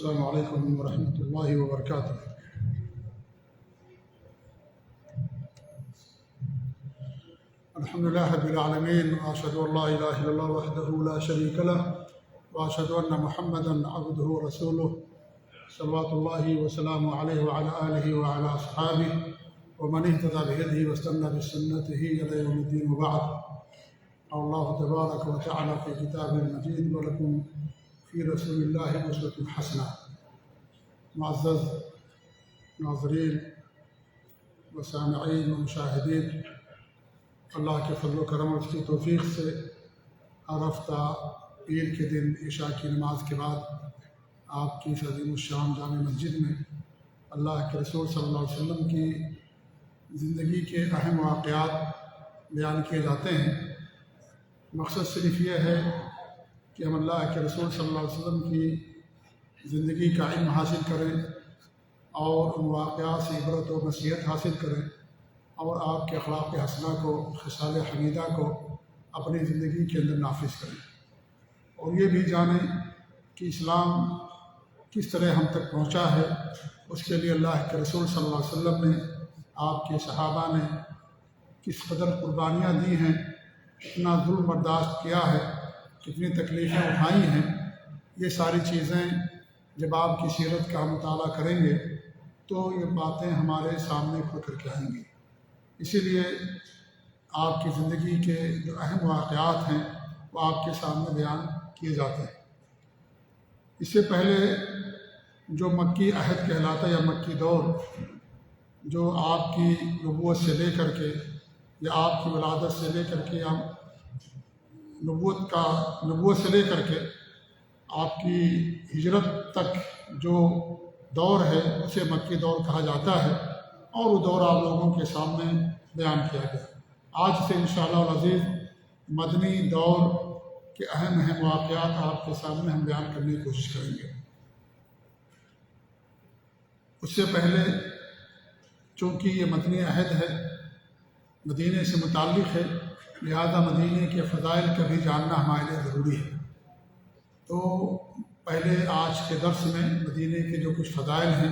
السلام علیکم ورحمۃ اللہ وبرکاتہ۔ الحمد للہ رب العالمین، واشهد ان لا الہ الا اللہ وحدہ لا شریک لہ، واشهد ان محمدا عبدہ ورسولہ، صلوات اللہ وسلامہ علیہ وعلی آلہ وعلی اصحابہ ومن اہتدی بہدیہ واستنى بسنتہ الی یوم الدین، وبعد۔ اللہ تبارک وتعالی فی کتابہ المجید ولکم فی رسول اللہ اسوۃ حسنہ۔ معزز ناظرین و سامعین و مشاہدین، اللہ کے فضل و کرم اور اس کی توفیق سے ہر ہفتہ پیر کے دن عشاء کی نماز کے بعد آپ کی عظیم الشان جامع مسجد میں اللہ کے رسول صلی اللہ علیہ وسلم کی زندگی کے اہم واقعات بیان کیے جاتے ہیں۔ مقصد صرف یہ ہے کہ ہم اللہ کے رسول صلی اللہ علیہ وسلم کی زندگی کا علم حاصل کریں اور ان واقعات سے عبرت و نصیحت حاصل کریں اور آپ کے اخلاق حسنہ کو، خصال حمیدہ کو اپنی زندگی کے اندر نافذ کریں، اور یہ بھی جانیں کہ اسلام کس طرح ہم تک پہنچا ہے۔ اس کے لیے اللہ کے رسول صلی اللہ علیہ وسلم نے، آپ کے صحابہ نے کس قدر قربانیاں دی ہیں، کتنا ظلم برداشت کیا ہے، کتنی تکلیفیں اٹھائی ہیں۔ یہ ساری چیزیں جب آپ کی سیرت کا مطالعہ کریں گے تو یہ باتیں ہمارے سامنے کھل کر کے آئیں گی۔ اسی لیے آپ کی زندگی کے جو اہم واقعات ہیں وہ آپ کے سامنے بیان کیے جاتے ہیں۔ اس سے پہلے جو مکی عہد کہلاتا ہے یا مکی دور، جو آپ کی نبوت سے لے کر کے یا آپ کی ولادت سے لے کر کے یا نبوت سے لے کر کے آپ کی ہجرت تک جو دور ہے اسے مکی دور کہا جاتا ہے، اور وہ دور آپ لوگوں کے سامنے بیان کیا گیا۔ آج سے انشاءاللہ العزیز مدنی دور کے اہم واقعات آپ کے سامنے ہم بیان کرنے کی کوشش کریں گے۔ اس سے پہلے چونکہ یہ مدنی عہد ہے، مدینے سے متعلق ہے، لہذا مدینے کے فضائل کا بھی جاننا ہمارے لیے ضروری ہے۔ تو پہلے آج کے درس میں مدینے کے جو کچھ فضائل ہیں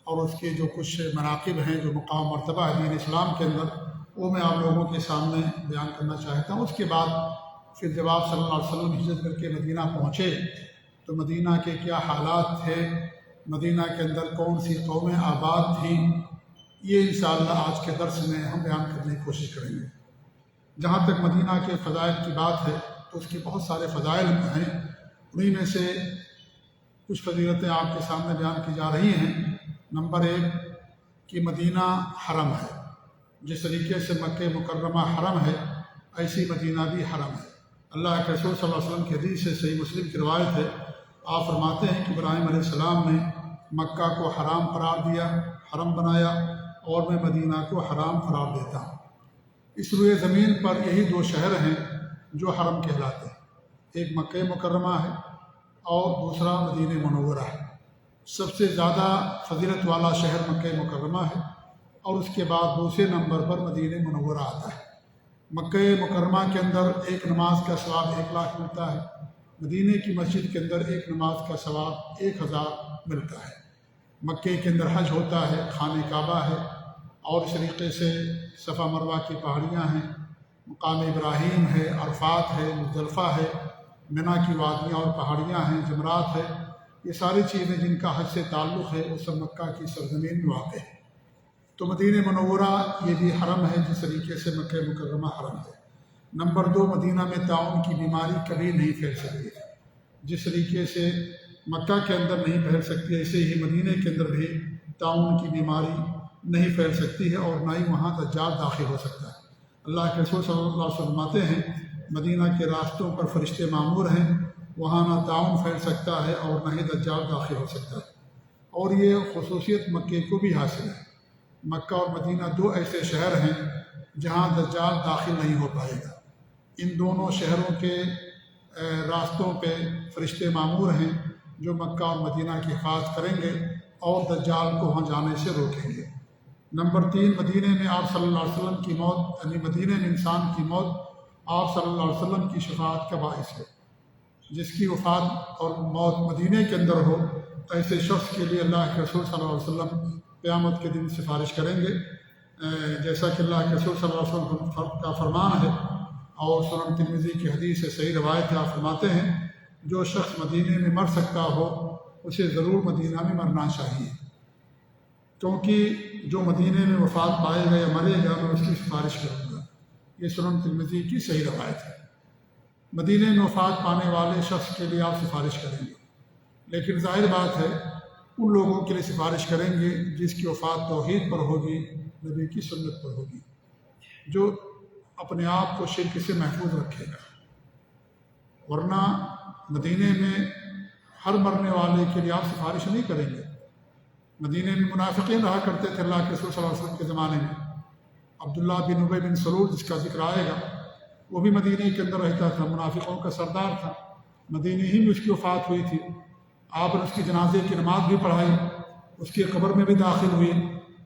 اور اس کے جو کچھ مناقب ہیں، جو مقام مرتبہ ہے دین اسلام کے اندر، وہ میں آپ لوگوں کے سامنے بیان کرنا چاہتا ہوں۔ اس کے بعد پھر جب آپ صلی اللہ علیہ وسلم ہجرت کر کے مدینہ پہنچے تو مدینہ کے کیا حالات تھے، مدینہ کے اندر کون سی قومیں آباد تھیں، یہ انشاءاللہ آج کے درس میں ہم بیان کرنے کی کوشش کریں گے۔ جہاں تک مدینہ کے فضائل کی بات ہے تو اس کے بہت سارے فضائل ہیں، انہی میں سے کچھ فضیلتیں آپ کے سامنے بیان کی جا رہی ہیں۔ نمبر 1 کہ مدینہ حرم ہے۔ جس طریقے سے مکہ مکرمہ حرم ہے، ایسی مدینہ بھی حرم ہے۔ اللہ کے رسول صلی اللہ علیہ وسلم کی حدیث سے صحیح مسلم کی روایت ہے، آپ فرماتے ہیں کہ ابراہیم علیہ السلام نے مکہ کو حرام قرار دیا، حرم بنایا، اور میں مدینہ کو حرام قرار دیتا ہوں۔ اس روئے زمین پر یہی 2 شہر ہیں جو حرم کہلاتے ہیں، ایک مکہ مکرمہ ہے اور دوسرا مدینہ منورہ ہے۔ سب سے زیادہ فضیلت والا شہر مکہ مکرمہ ہے، اور اس کے بعد دوسرے نمبر پر مدینہ منورہ آتا ہے۔ مکہ مکرمہ کے اندر ایک نماز کا ثواب 1 لاکھ ملتا ہے، مدینہ کی مسجد کے اندر ایک نماز کا ثواب 1000 ملتا ہے۔ مکہ کے اندر حج ہوتا ہے، خانہ کعبہ ہے، اور اس طریقے سے صفا مروہ کی پہاڑیاں ہیں، مقام ابراہیم ہے، عرفات ہے، مزدلفہ ہے، منی کی وادیاں اور پہاڑیاں ہیں، جمرات ہے۔ یہ ساری چیزیں جن کا حج سے تعلق ہے وہ سب مکہ کی سرزمین میں واقع ہے۔ تو مدینہ منورہ یہ بھی حرم ہے، جس طریقے سے مکہ مکرمہ حرم ہے۔ نمبر 2، مدینہ میں طاعون کی بیماری کبھی نہیں پھیل سکتی ہے۔ جس طریقے سے مکہ کے اندر نہیں پھیل سکتی، ایسے ہی مدینہ کے اندر بھی طاعون کی بیماری نہیں پھیل سکتی ہے، اور نہ ہی وہاں دجال داخل ہو سکتا ہے۔ اللہ کے رسول صلی اللہ علیہ وسلم فرماتے ہیں مدینہ کے راستوں پر فرشتے معمور ہیں، وہاں نہ طاعون پھیل سکتا ہے اور نہ ہی دجال داخل ہو سکتا ہے۔ اور یہ خصوصیت مکے کو بھی حاصل ہے۔ مکہ اور مدینہ 2 ایسے شہر ہیں جہاں دجال داخل نہیں ہو پائے گا۔ ان دونوں شہروں کے راستوں پہ فرشتے معمور ہیں جو مکہ اور مدینہ کی حفاظت کریں گے اور دجال کو وہاں جانے سے روکیں گے۔ نمبر 3، مدینہ میں آپ صلی اللہ علیہ وسلم کی موت، یعنی مدینہ میں انسان کی موت آپ صلی اللہ علیہ وسلم کی شفاعت کا باعث ہے۔ جس کی وفات اور موت مدینہ کے اندر ہو ایسے شخص کے لیے اللہ کے رسول صلی اللہ علیہ وسلم قیامت کے دن سفارش کریں گے، جیسا کہ اللہ کے رسول صلی اللہ علیہ وسلم کا فرمان ہے اور سنن ترمذی کی حدیث سے صحیح روایت ہے۔ آپ فرماتے ہیں جو شخص مدینے میں مر سکتا ہو اسے ضرور مدینہ میں مرنا چاہیے، کیونکہ جو مدینے میں وفات پائے گا یا مرے گا میں اس کی سفارش کروں گا۔ یہ سنن ترمذی کی صحیح روایت ہے۔ مدینے میں وفات پانے والے شخص کے لیے آپ سفارش کریں گے، لیکن ظاہر بات ہے ان لوگوں کے لیے سفارش کریں گے جس کی وفات توحید پر ہوگی، نبی کی سنت پر ہوگی، جو اپنے آپ کو شرک سے محفوظ رکھے گا۔ ورنہ مدینے میں ہر مرنے والے کے لیے آپ سفارش نہیں کریں گے۔ مدینے میں منافقین رہا کرتے تھے اللہ کے رسول صلی اللہ علیہ وسلم کے زمانے میں۔ عبداللہ بن ابی بن سلول جس کا ذکر آئے گا، وہ بھی مدینے کے اندر رہتا تھا، منافقوں کا سردار تھا، مدینے ہی میں اس کی وفات ہوئی تھی۔ آپ نے اس کی جنازے کی نماز بھی پڑھائی، اس کی قبر میں بھی داخل ہوئی،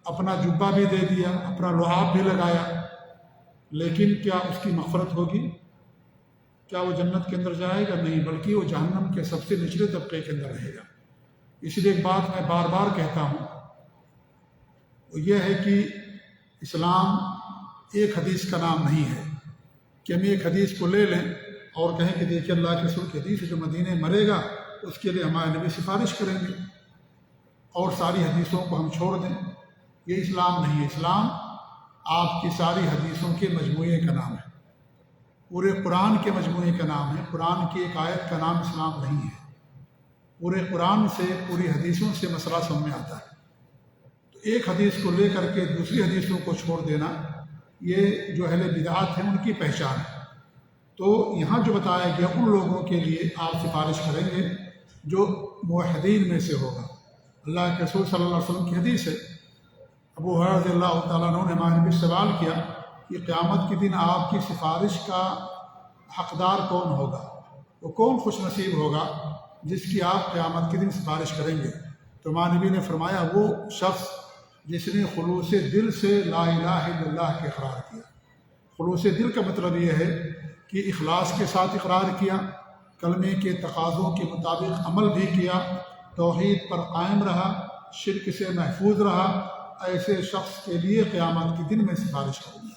اپنا جبہ بھی دے دیا، اپنا لحاف بھی لگایا، لیکن کیا اس کی مغفرت ہوگی؟ کیا وہ جنت کے اندر جائے گا؟ نہیں، بلکہ وہ جہنم کے سب سے نچلے طبقے کے اندر رہے گا۔ اس لیے ایک بات میں بار بار کہتا ہوں، وہ یہ ہے کہ اسلام ایک حدیث کا نام نہیں ہے کہ ہم ایک حدیث کو لے لیں اور کہیں کہ دیکھیے اللہ کے رسول کی حدیث ہے، جو مدینے مرے گا اس کے لیے ہمارے نبی سفارش کریں گے، اور ساری حدیثوں کو ہم چھوڑ دیں۔ یہ اسلام نہیں ہے۔ اسلام آپ کی ساری حدیثوں کے مجموعے کا نام ہے، پورے قرآن کے مجموعے کا نام ہے۔ قرآن کی ایک آیت کا نام اسلام نہیں ہے۔ پورے قرآن سے، پوری حدیثوں سے مسئلہ سمجھ میں آتا ہے۔ تو ایک حدیث کو لے کر کے دوسری حدیثوں کو چھوڑ دینا، یہ جو اہل بدعات ہیں ان کی پہچان ہے۔ تو یہاں جو بتایا گیا ان لوگوں کے لیے آپ سفارش کریں گے جو موحدین میں سے ہوگا۔ اللہ کے رسول صلی اللہ علیہ وسلم کی حدیث ہے، ابو ہریرہ رضی اللہ تعالیٰ عنہ نے ہمارے نبی سے سوال کیا کہ قیامت کے دن آپ کی سفارش کا حقدار کون ہوگا؟ وہ کون خوش نصیب ہوگا جس کی آپ قیامت کے دن سفارش کریں گے؟ تو ہمارے نبی نے فرمایا وہ شخص جس نے خلوص دل سے لا الہ الا اللہ کے اقرار کیا۔ خلوص دل کا مطلب یہ ہے کہ اخلاص کے ساتھ اقرار کیا، کلمے کے تقاضوں کے مطابق عمل بھی کیا، توحید پر قائم رہا، شرک سے محفوظ رہا۔ ایسے شخص کے لیے قیامت کے دن میں سفارش کروں گا،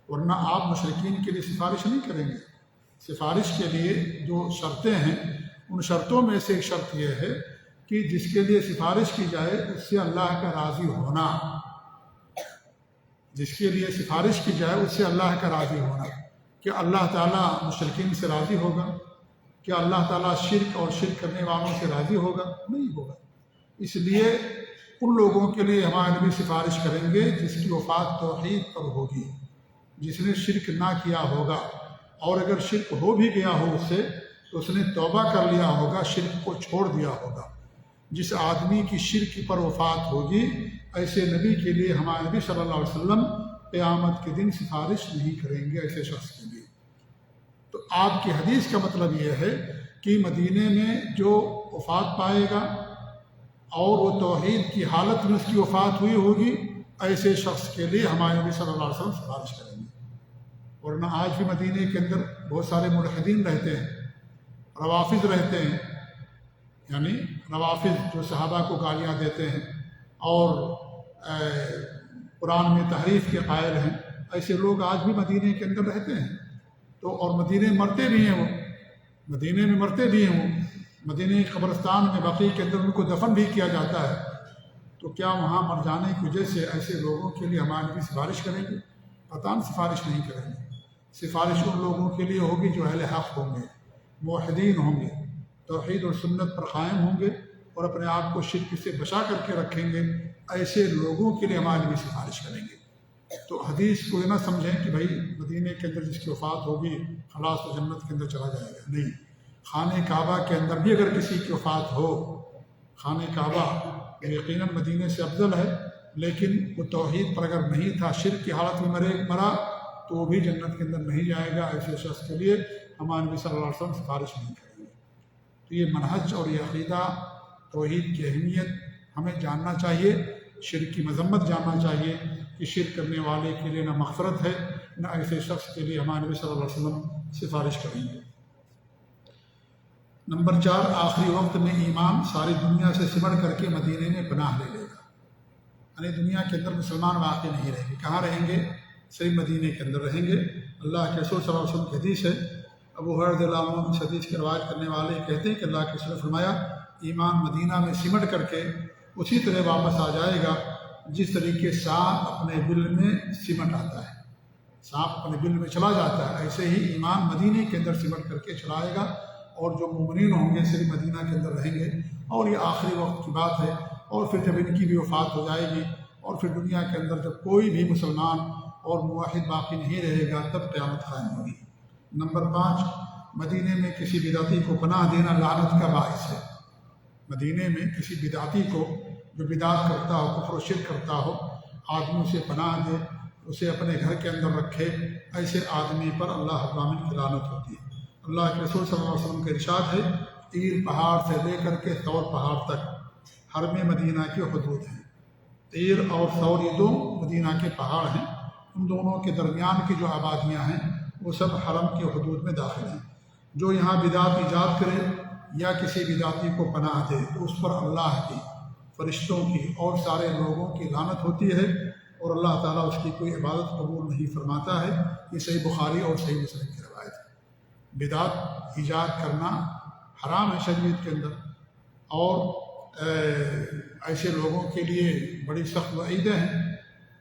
ورنہ آپ مشرکین کے لیے سفارش نہیں کریں گے۔ سفارش کے لیے جو شرطیں ہیں ان شرطوں میں سے ایک شرط یہ ہے کہ جس کے لیے سفارش کی جائے اس سے اللہ کا راضی ہونا، جس کے لیے سفارش کی جائے اس سے اللہ کا راضی ہونا۔ کہ اللہ تعالیٰ مشرکین سے راضی ہوگا؟ کیا اللہ تعالیٰ شرک اور شرک کرنے والوں سے راضی ہوگا؟ نہیں ہوگا۔ اس لیے ان لوگوں کے لیے ہمارے نبی سفارش کریں گے جس کی وفات توحید پر ہوگی، جس نے شرک نہ کیا ہوگا، اور اگر شرک ہو بھی گیا ہو اس سے تو اس نے توبہ کر لیا ہوگا، شرک کو چھوڑ دیا ہوگا۔ جس آدمی کی شرک پر وفات ہوگی ایسے نبی کے لیے ہمارے نبی صلی اللہ علیہ وسلم قیامت کے دن سفارش نہیں کریں گے ایسے شخص کے لیے۔ تو آپ کی حدیث کا مطلب یہ ہے کہ مدینے میں جو وفات پائے گا اور وہ توحید کی حالت میں اس کی وفات ہوئی ہوگی، ایسے شخص کے لیے ہمارے نبی صلی اللہ علیہ وسلم سفارش کریں گے۔ ورنہ آج بھی مدینے کے اندر بہت سارے ملحدین رہتے ہیں، روافض رہتے ہیں، یعنی روافض جو صحابہ کو گالیاں دیتے ہیں اور قرآن میں تحریف کے قائل ہیں، ایسے لوگ آج بھی مدینے کے اندر رہتے ہیں۔ تو اور مدینے مرتے بھی ہیں، وہ مدینے میں مرتے بھی ہیں، وہ مدینے قبرستان میں بقیع کے اندر ان کو دفن بھی کیا جاتا ہے۔ تو کیا وہاں مر جانے کی وجہ سے ایسے لوگوں کے لیے ہمارے نبی سفارش کریں گے؟ قطعاً سفارش نہیں کریں گے۔ سفارش ان لوگوں کے لیے ہوگی جو اہل حق ہوں گے، موحدین ہوں گے، توحید اور سنت پر قائم ہوں گے اور اپنے آپ کو شرک سے بچا کر کے رکھیں گے، ایسے لوگوں کے لیے ہمارے نبی سفارش کریں گے۔ تو حدیث کو یہ نہ سمجھیں کہ بھائی مدینے کے اندر جس کی وفات ہوگی خلاص و جنت کے اندر چلا جائے گا، نہیں۔ خانہ کعبہ کے اندر بھی اگر کسی کی وفات ہو، خانہ کعبہ یقیناً مدینے سے افضل ہے، لیکن وہ توحید پر اگر نہیں تھا، شرک کی حالت میں مرا تو وہ بھی جنت کے اندر نہیں جائے گا۔ ایسے شخص کے لیے ہمارے نبی صلی اللہ علیہ وسلم سفارش نہیں کریں گے۔ تو یہ منہج اور یہ عقیدہ، توحید کی اہمیت ہمیں جاننا چاہیے، شرک کی مذمت جاننا چاہیے کہ شرک کرنے والے کے لیے نہ مغفرت ہے، نہ ایسے شخص کے لیے ہمارے نبی صلی اللہ علیہ وسلم سفارش کریں گے۔ نمبر 4، آخری وقت میں ایمان ساری دنیا سے سمٹ کر کے مدینے میں پناہ لے لے گا، یعنی دنیا کے اندر مسلمان واقع نہیں رہیں گے۔ کہاں رہیں گے؟ صرف مدینے کے اندر رہیں گے۔ اللہ کے رسول صلی اللہ علیہ وسلم کی حدیث ہے، ابو ہریرہ رضی اللہ عنہ اس حدیث کی روایت کرنے والے کہتے ہیں کہ اللہ کے رسول نے فرمایا ایمان مدینہ میں سمٹ کر کے اسی طرح واپس آ جائے گا جس طریقے سانپ اپنے بل میں سمٹ آتا ہے، سانپ اپنے بل میں چلا جاتا ہے، ایسے ہی ایمان مدینے کے اندر سمٹ کر کے چلا آئے گا، اور جو مومنین ہوں گے صرف مدینہ کے اندر رہیں گے۔ اور یہ آخری وقت کی بات ہے، اور پھر جب ان کی بھی وفات ہو جائے گی اور پھر دنیا کے اندر جب کوئی بھی مسلمان اور موحد باقی نہیں رہے گا تب قیامت قائم ہوگی۔ نمبر 5، مدینے میں کسی بدعتی کو پناہ دینا لعنت کا باعث ہے۔ مدینے میں کسی بدعتی کو جو بدعت کرتا ہو، کفر و شرک کرتا ہو، آدمی اسے پناہ دے، اسے اپنے گھر کے اندر رکھے، ایسے آدمی پر اللہ رب العالمین کی لعنت ہوتی ہے۔ اللہ کے رسول صلی اللہ علیہ وسلم کا ارشاد ہے، تیر پہاڑ سے لے کر کے طور پہاڑ تک حرم مدینہ کی حدود ہیں۔ تیر اور ثور یہ دو مدینہ کے پہاڑ ہیں، ان دونوں کے درمیان کی جو آبادیاں ہیں وہ سب حرم کے حدود میں داخل ہیں۔ جو یہاں بدعت ایجاد کرے یا کسی بدعتی کو پناہ دے اس پر اللہ کی، فرشتوں کی اور سارے لوگوں کی لعنت ہوتی ہے، اور اللہ تعالیٰ اس کی کوئی عبادت قبول نہیں فرماتا ہے۔ یہ صحیح بخاری اور صحیح مسلم کی روایت ہے۔ بدعت ایجاد کرنا حرام ہے شریعت کے اندر، اور ایسے لوگوں کے لیے بڑی سخت وعیدیں ہیں۔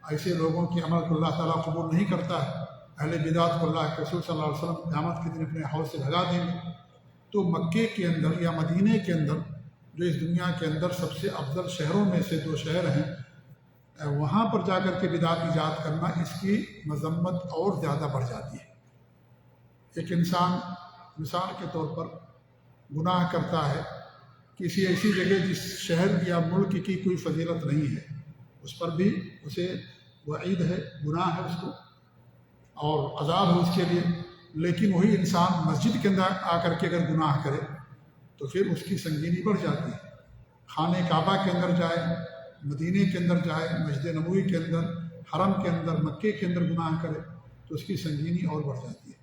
ایسے لوگوں کے عمل کو اللہ تعالیٰ قبول نہیں کرتا ہے۔ اہل بدعت کو اللہ کے رسول صلی اللہ علیہ وسلم قیامت کے دن اپنے حوض سے بھگا دیں گے۔ تو مکے کے اندر یا مدینے کے اندر جو اس دنیا کے اندر سب سے افضل شہروں میں سے 2 شہر ہیں، وہاں پر جا کر کے بدعت ایجاد کرنا اس کی مذمت اور زیادہ بڑھ جاتی ہے۔ ایک انسان مثال کے طور پر گناہ کرتا ہے کسی ایسی جگہ جس شہر یا ملک کی کوئی فضیلت نہیں ہے، اس پر بھی اسے وعید ہے، گناہ ہے اس کو اور عذاب ہے اس کے لیے۔ لیکن وہی انسان مسجد کے اندر آ کر کے اگر گناہ کرے تو پھر اس کی سنگینی بڑھ جاتی ہے۔ خانہ کعبہ کے اندر جائے، مدینے کے اندر جائے، مسجد نبوی کے اندر، حرم کے اندر، مکے کے اندر گناہ کرے تو اس کی سنگینی اور بڑھ جاتی ہے۔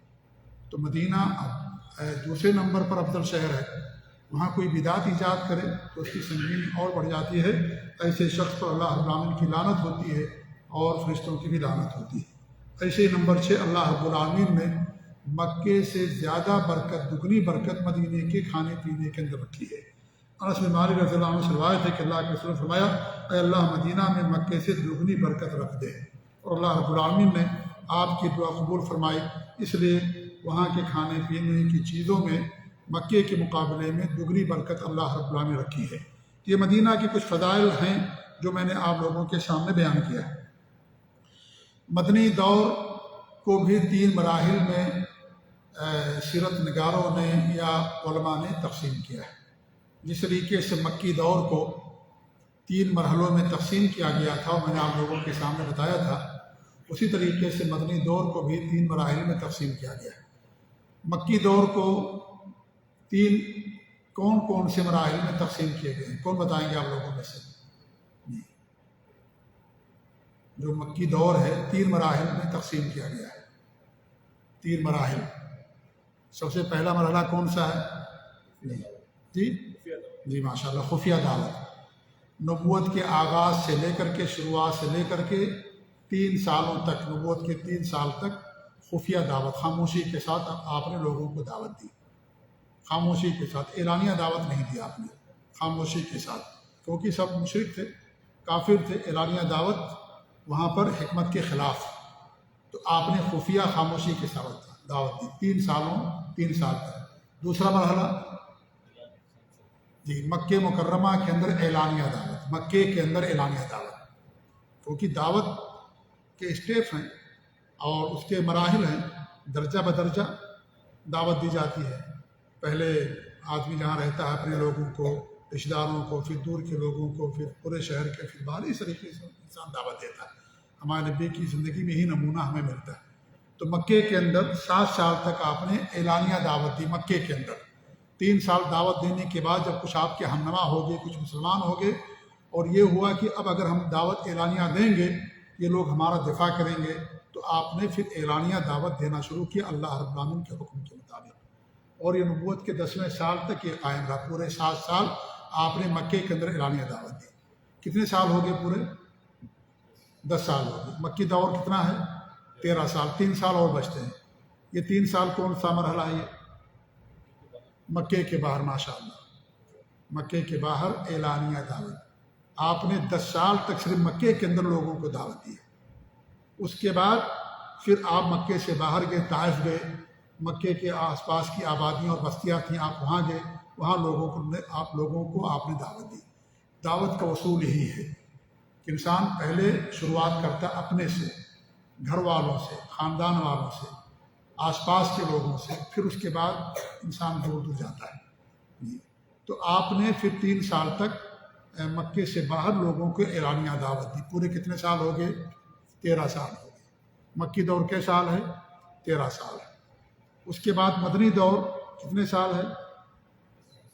تو مدینہ دوسرے نمبر پر افضل شہر ہے، وہاں کوئی بدعت ایجاد کرے تو اس کی سنگینی اور بڑھ جاتی ہے۔ ایسے شخص پر اللہ رب العالمین کی لعنت ہوتی ہے اور فرشتوں کی بھی لعنت ہوتی ہے۔ ایسے نمبر 6، اللہ رب العالمین نے مکے سے زیادہ برکت، دگنی برکت مدینے کے کھانے پینے کے اندر رکھی ہے۔ انس بن مالک رضی اللہ عنہ سے روایت ہے کہ اللہ کے رسول نے فرمایا، اے اللہ مدینہ میں مکے سے دگنی برکت رکھ دے، اور اللہ رب العالمین نے آپ کی دعا قبول فرمائی، اس لیے وہاں کے کھانے پینے کی چیزوں میں مکے کے مقابلے میں دگنی برکت اللہ رب العالمین نے رکھی ہے۔ یہ مدینہ کے کچھ فضائل ہیں جو میں نے آپ لوگوں کے سامنے بیان کیا ہے۔ مدنی دور کو بھی 3 مراحل میں سیرت نگاروں نے یا علماء نے تقسیم کیا ہے۔ جس طریقے سے مکی دور کو 3 مرحلوں میں تقسیم کیا گیا تھا اور میں نے آپ لوگوں کے سامنے بتایا تھا، اسی طریقے سے مدنی دور کو بھی 3 مراحل میں تقسیم کیا گیا ہے۔ مکی دور کو 3 کون سے مراحل میں تقسیم کیے گئے ہیں؟ کون بتائیں گے آپ لوگوں میں سے؟ جو مکی دور ہے 3 مراحل میں تقسیم کیا گیا ہے۔ 3 مراحل۔ سب سے پہلا مرحلہ کون سا ہے؟ جی ماشاءاللہ، خفیہ دعوت۔ نبوت کے آغاز سے لے کر کے، شروعات سے لے کر کے 3 سالوں تک، نبوت کے 3 سال تک خفیہ دعوت، خاموشی کے ساتھ آپ نے لوگوں کو دعوت دی، خاموشی کے ساتھ، اعلانیہ دعوت نہیں دی آپ نے، خاموشی کے ساتھ، کیونکہ سب مشرک تھے، کافر تھے۔ اعلانیہ دعوت وہاں پر حکمت کے خلاف، تو آپ نے خفیہ خاموشی کے ساتھ دعوت دی 3 سال تک۔ دوسرا مرحلہ جی مکہ مکرمہ کے اندر اعلانیہ دعوت، مکے کے اندر اعلانیہ دعوت، کیونکہ دعوت کے اسٹیپ ہیں اور اس کے مراحل ہیں، درجہ بدرجہ دعوت دی جاتی ہے۔ پہلے آدمی جہاں رہتا ہے اپنے لوگوں کو، رشتہ داروں کو، پھر دور کے لوگوں کو، پھر پورے شہر کے، پھر باہر، اس طریقے سے انسان دعوت دیتا ہے۔ ہمارے نبی کی زندگی میں ہی نمونہ ہمیں ملتا ہے۔ تو مکے کے اندر 7 سال تک آپ نے اعلانیہ دعوت دی مکے کے اندر۔ 3 سال دعوت دینے کے بعد جب کچھ آپ کے ہمنوا ہو گئے، کچھ مسلمان ہو گئے، اور یہ ہوا کہ اب اگر ہم دعوت اعلانیہ دیں گے یہ لوگ ہمارا دفاع کریں گے، تو آپ نے پھر اعلانیہ دعوت دینا شروع کیا اللہ رب العالمین کے حکم کے مطابق۔ اور یہ نبوت کے 10ویں سال تک یہ قائم رہا، پورے 7 سال آپ نے مکے کے اندر اعلانیہ دعوت دی۔ کتنے سال ہو گئے؟ پورے 10 سال ہو گئے۔ مکی دور کتنا ہے؟ 13 سال، 3 سال اور بچتے ہیں۔ یہ 3 سال کون سا مرحلہ ہے؟ یہ مکے کے باہر، ماشاء اللہ، مکے کے باہر اعلانیہ دعوت۔ آپ نے 10 سال تک صرف مکے کے اندر لوگوں کو دعوت دی۔ اس کے بعد پھر آپ مکے سے باہر گئے، طائف گئے، مکے کے آس پاس کی آبادیاں اور بستیاں تھیں، آپ وہاں گئے، وہاں لوگوں کو آپ نے دعوت دی۔ دعوت کا اصول یہی ہے کہ انسان پہلے شروعات کرتا ہے اپنے سے، گھر والوں سے، خاندان والوں سے، آس پاس کے لوگوں سے، پھر اس کے بعد انسان دور دور جاتا ہے۔ تو آپ نے پھر 3 سال تک مکے سے باہر لوگوں کو اعلانیہ دعوت دی۔ پورے کتنے سال ہو گئے؟ 13 سال ہو گئے۔ مکی دور کے سال ہے؟ 13 سال ہے۔ اس کے بعد مدنی دور کتنے سال ہے؟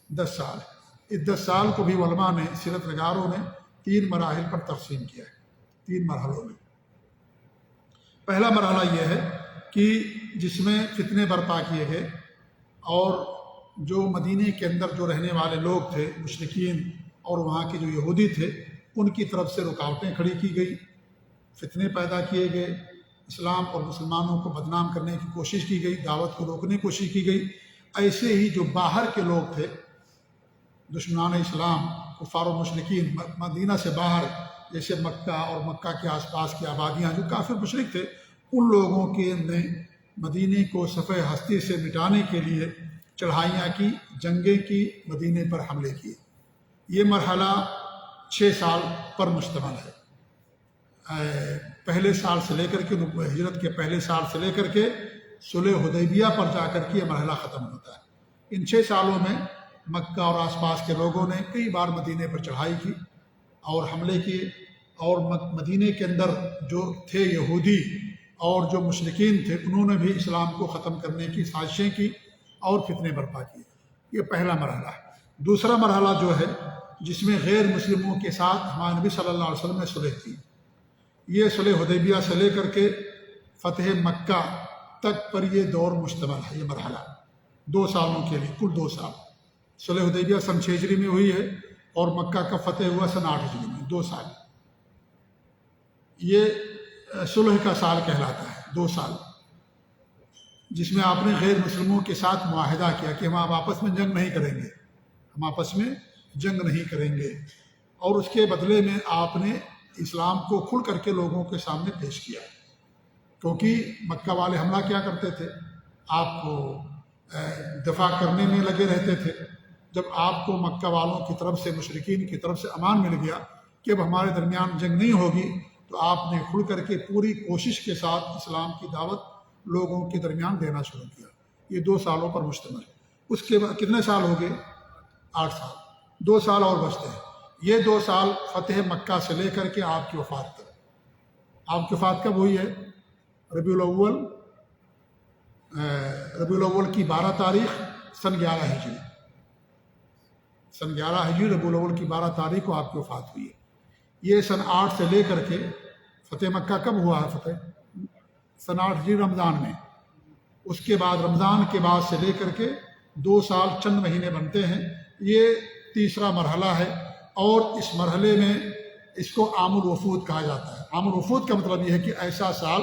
10 سال ہے۔ اس 10 سال کو بھی علماء نے، سیرت نگاروں نے 3 مراحل پر تقسیم کیا ہے، 3 مرحلوں میں۔ پہلا مرحلہ یہ ہے کہ جس میں فتنے برپا کیے گئے اور جو مدینے کے اندر جو رہنے والے لوگ تھے، مشرکین اور وہاں کے جو یہودی تھے، ان کی طرف سے رکاوٹیں کھڑی کی گئی، فتنے پیدا کیے گئے، اسلام اور مسلمانوں کو بدنام کرنے کی کوشش کی گئی، دعوت کو روکنے کی کوشش کی گئی۔ ایسے ہی جو باہر کے لوگ تھے، دشمنان اسلام، کفار و مشرکین، مدینہ سے باہر جیسے مکہ اور مکہ کے آس پاس کی آبادیاں جو کافر مشرک تھے، ان لوگوں کے نے مدینے کو صفحہ ہستی سے مٹانے کے لیے چڑھائیاں کی، جنگیں کی، مدینے پر حملے کیے۔ یہ مرحلہ 6 سال پر مشتمل ہے۔ پہلے سال سے لے کر کے، ہجرت کے پہلے سال سے لے کر کے صلح حدیبیہ پر جا کر کے یہ مرحلہ ختم ہوتا ہے۔ ان 6 سالوں میں مکہ اور آس پاس کے لوگوں نے کئی بار مدینے پر چڑھائی کی اور حملے کیے، اور مدینے کے اندر جو تھے یہودی اور جو مشرکین تھے، انہوں نے بھی اسلام کو ختم کرنے کی سازشیں کی اور فتنے برپا کیے۔ یہ پہلا مرحلہ ہے۔ دوسرا مرحلہ جو ہے، جس میں غیر مسلموں کے ساتھ ہمارے نبی صلی اللہ علیہ وسلم نے صلح کی، یہ صلح حدیبیہ سے لے کر کے فتح مکہ تک پر یہ دور مشتمل ہے۔ یہ مرحلہ 2 سالوں کے لیے، کل 2 سال۔ صلح حدیبیہ سن 6 ہجری میں ہوئی ہے اور مکہ کا فتح ہوا سن 8 ہجری میں، 2 سال۔ یہ صلح کا سال کہلاتا ہے، 2 سال، جس میں آپ نے غیر مسلموں کے ساتھ معاہدہ کیا کہ ہم آپس میں جنگ نہیں کریں گے، ہم آپس میں جنگ نہیں کریں گے، اور اس کے بدلے میں آپ نے اسلام کو کھل کر کے لوگوں کے سامنے پیش کیا، کیونکہ مکہ والے حملہ کیا کرتے تھے، آپ کو دفاع کرنے میں لگے رہتے تھے۔ جب آپ کو مکہ والوں کی طرف سے، مشرکین کی طرف سے امان مل گیا کہ اب ہمارے درمیان جنگ نہیں ہوگی، تو آپ نے کھل کر کے پوری کوشش کے ساتھ اسلام کی دعوت لوگوں کے درمیان دینا شروع کیا۔ یہ 2 سالوں پر مشتمل ہے۔ اس کے بعد کتنے سال ہو گئے؟ 8 سال۔ 2 سال اور بچتے ہیں۔ یہ 2 سال فتح مکہ سے لے کر کے آپ کی وفات تک۔ آپ کی وفات کب ہوئی ہے؟ ربیع الاول کی 12 تاریخ سن 11 ہجری، سن 11 ہجری ربیع الاول کی 12 تاریخ کو آپ کی وفات ہوئی ہے۔ یہ سن 8 سے لے کر کے فتح مکہ کب ہوا ہے؟ فتح سن 8 ہجری رمضان میں۔ اس کے بعد رمضان کے بعد سے لے کر کے 2 سال چند مہینے بنتے ہیں۔ یہ تیسرا مرحلہ ہے، اور اس مرحلے میں اس کو عام الوفود کہا جاتا ہے۔ عام الوفود کا مطلب یہ ہے کہ ایسا سال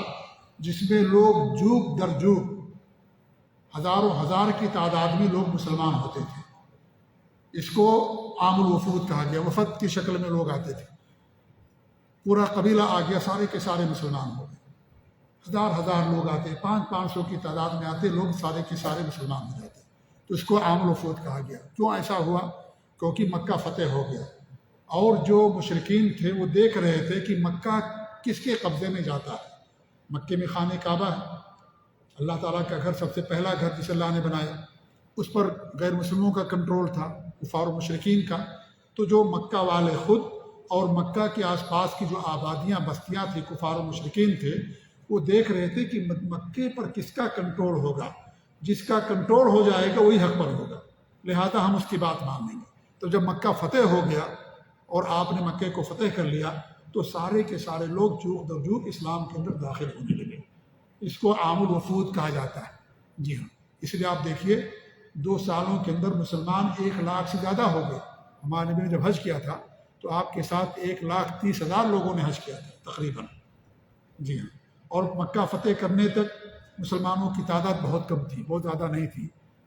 جس میں لوگ جوگ در جوگ، ہزاروں ہزار کی تعداد میں لوگ مسلمان ہوتے تھے، اس کو عام الوفود کہا گیا۔ وفد کی شکل میں لوگ آتے تھے، پورا قبیلہ آ گیا، سارے کے سارے مسلمان ہو گئے، ہزار لوگ آتے، 500 کی تعداد میں آتے لوگ، سارے کے سارے مسلمان ہو جاتے، تو اس کو عام الوفود کہا گیا۔ کیوں ایسا ہوا؟ کیونکہ مکہ فتح ہو گیا، اور جو مشرکین تھے وہ دیکھ رہے تھے کہ مکہ کس کے قبضے میں جاتا ہے۔ مکے میں خانہ کعبہ ہے، اللہ تعالیٰ کا گھر، سب سے پہلا گھر جسے اللہ نے بنایا، اس پر غیر مسلموں کا کنٹرول تھا، کفار و مشرکین کا۔ تو جو مکہ والے خود اور مکہ کے آس پاس کی جو آبادیاں، بستیاں تھیں، کفار و مشرکین تھے، وہ دیکھ رہے تھے کہ مکے پر کس کا کنٹرول ہوگا، جس کا کنٹرول ہو جائے گا وہی حق پر ہوگا، لہذا ہم اس کی بات مان لیں گے۔ تو جب مکہ فتح ہو گیا اور آپ نے مکے کو فتح کر لیا، تو سارے کے سارے لوگ جوگ در جوگ اسلام کے اندر داخل ہونے لگے۔ اس کو عام الوفود کہا جاتا ہے۔ جی ہاں، اس لیے آپ دیکھیے 2 سالوں کے اندر مسلمان 1 لاکھ سے زیادہ ہو گئے۔ ہمارے نبی نے جب حج کیا تھا تو آپ کے ساتھ 1,30,000 لوگوں نے حج کیا تھا تقریباً، جی ہاں۔ اور مکہ فتح کرنے تک مسلمانوں کی تعداد بہت کم تھی، بہت زیادہ نہیں تھی،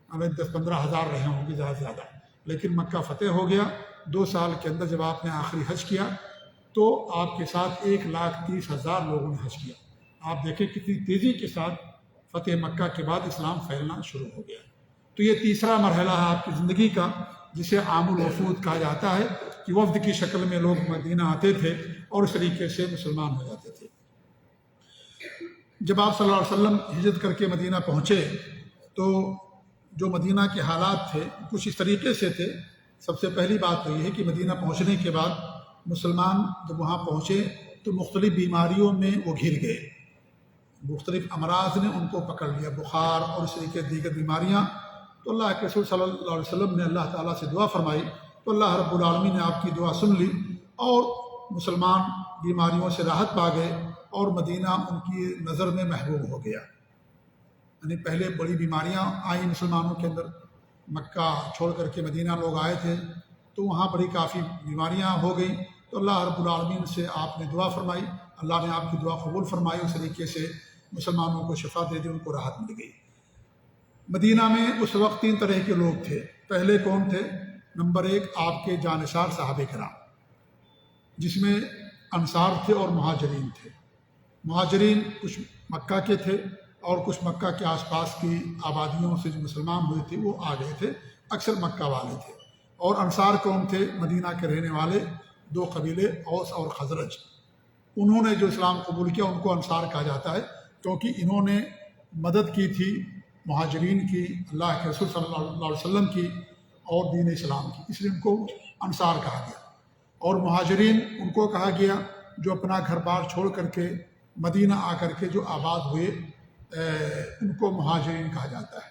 ہمیں 10-15 ہزار رہے ہوں گے زیادہ سے زیادہ، لیکن مکہ فتح ہو گیا۔ 2 سال کے اندر جب آپ نے آخری حج کیا تو آپ کے ساتھ 1,30,000 لوگوں نے حج کیا۔ آپ دیکھیں کتنی تیزی کے ساتھ فتح مکہ کے بعد اسلام پھیلنا شروع ہو گیا۔ تو یہ تیسرا مرحلہ ہے آپ کی زندگی کا، جسے عام الوفود کہا جاتا ہے، کہ وفد کی شکل میں لوگ مدینہ آتے تھے اور اس طریقے سے مسلمان ہو جاتے تھے۔ جب آپ صلی اللہ علیہ وسلم ہجرت کر کے مدینہ پہنچے تو جو مدینہ کے حالات تھے کچھ اس طریقے سے تھے۔ سب سے پہلی بات تو یہ ہے کہ مدینہ پہنچنے کے بعد مسلمان جب وہاں پہنچے تو مختلف بیماریوں میں وہ گھر گئے، مختلف امراض نے ان کو پکڑ لیا، بخار اور اس طریقے دیگر بیماریاں۔ تو اللہ کے رسول صلی اللہ علیہ وسلم نے اللہ تعالیٰ سے دعا فرمائی تو اللہ رب العالمین نے آپ کی دعا سن لی اور مسلمان بیماریوں سے راحت پا گئے اور مدینہ ان کی نظر میں محبوب ہو گیا۔ یعنی پہلے بڑی بیماریاں آئیں مسلمانوں کے اندر، مکہ چھوڑ کر کے مدینہ لوگ آئے تھے تو وہاں بڑی کافی بیماریاں ہو گئیں، تو اللہ رب العالمین سے آپ نے دعا فرمائی، اللہ نے آپ کی دعا قبول فرمائی، اس طریقے سے مسلمانوں کو شفا دے دی، ان کو راحت مل گئی۔ مدینہ میں اس وقت 3 طرح کے لوگ تھے۔ پہلے کون تھے؟ نمبر 1 آپ کے جانثار صحابہ کرام، جس میں انصار تھے اور مہاجرین تھے۔ مہاجرین کچھ مکہ کے تھے اور کچھ مکہ کے آس پاس کی آبادیوں سے جو مسلمان ہوئے تھے وہ آ گئے تھے، اکثر مکہ والے تھے۔ اور انصار کون تھے؟ مدینہ کے رہنے والے 2 قبیلے اوس اور خزرج، انہوں نے جو اسلام قبول کیا ان کو انصار کہا جاتا ہے، کیونکہ انہوں نے مدد کی تھی مہاجرین کی، اللہ کے رسول صلی اللہ علیہ وسلم کی اور دین اسلام کی، اس لیے ان کو انصار کہا گیا۔ اور مہاجرین ان کو کہا گیا جو اپنا گھر بار چھوڑ کر کے مدینہ آ کر کے جو آباد ہوئے، ان کو مہاجرین کہا جاتا ہے۔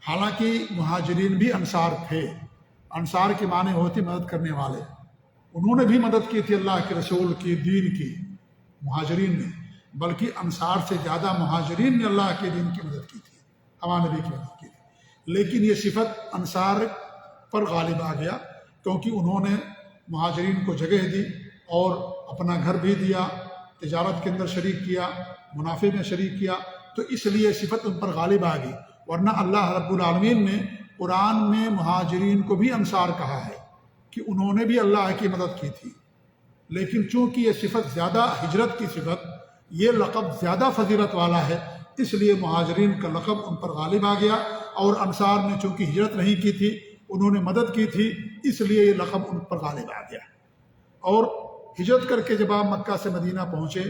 حالانکہ مہاجرین بھی انصار تھے، انصار کے معنی ہوتے مدد کرنے والے، انہوں نے بھی مدد کی تھی اللہ کے رسول کی، دین کی، مہاجرین نے، بلکہ انصار سے زیادہ مہاجرین نے اللہ کے دین کی مدد کی تھی، ہمارے نبی کی مدد کی تھی۔ لیکن یہ صفت انصار پر غالب آ گیا، کیونکہ انہوں نے مہاجرین کو جگہ دی اور اپنا گھر بھی دیا، تجارت کے اندر شریک کیا، منافع میں شریک کیا، تو اس لیے صفت ان پر غالب آ گئی۔ ورنہ اللہ رب العالمین نے قرآن میں مہاجرین کو بھی انصار کہا ہے کہ انہوں نے بھی اللہ کی مدد کی تھی، لیکن چونکہ یہ صفت زیادہ، ہجرت کی صفت، یہ لقب زیادہ فضیلت والا ہے، اس لیے مہاجرین کا لقب ان پر غالب آ گیا، اور انصار نے چونکہ ہجرت نہیں کی تھی، انہوں نے مدد کی تھی، اس لیے یہ لقب ان پر غالب آ گیا۔ اور ہجرت کر کے جب آپ مکہ سے مدینہ پہنچے